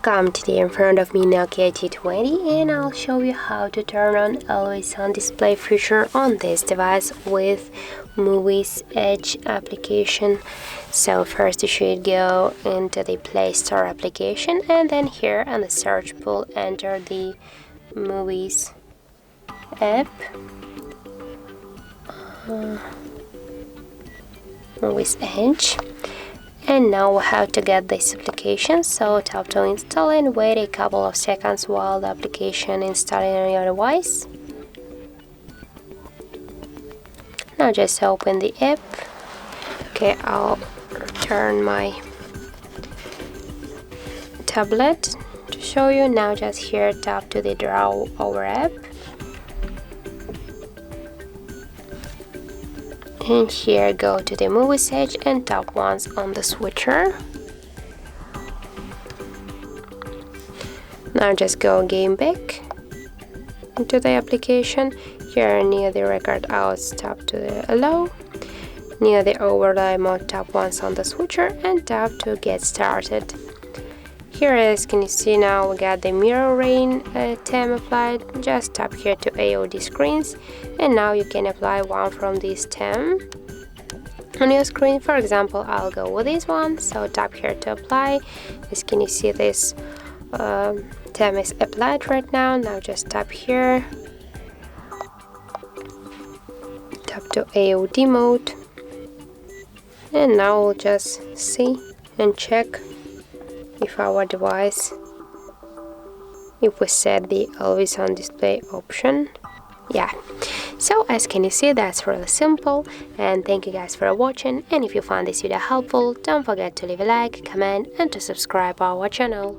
Come today in front of me NOKIA T20 and I'll show you how to turn on always on display feature on this device with Muviz Edge application. So first you should go into the Play Store application and then here on the search pool enter the Muviz app. Muviz Edge. And now how to get this application, so tap to install and wait a couple of seconds while the application installing on your device. Now just open the app. Okay, I'll turn my tablet to show you. Now just here tap to the Draw Over app. And here go to the Muviz Edge and tap once on the switcher. Now just go again back into the application. Here near the record outs tap to the Allow. Near the overlay mode tap once on the switcher and tap to Get Started. Here as can you see now we got the mirror rain theme applied. Just tap here to AOD screens and now you can apply one from this theme on your screen. For example, I'll go with this one, so tap here to apply. As can you see this theme is applied right now. Now just tap here, tap to AOD mode, and now we'll just see and check if our device, if we set the always on display option. Yeah, so as can you see, that's really simple. And thank you guys for watching, and if you found this video helpful, don't forget to leave a like, comment and to subscribe our channel.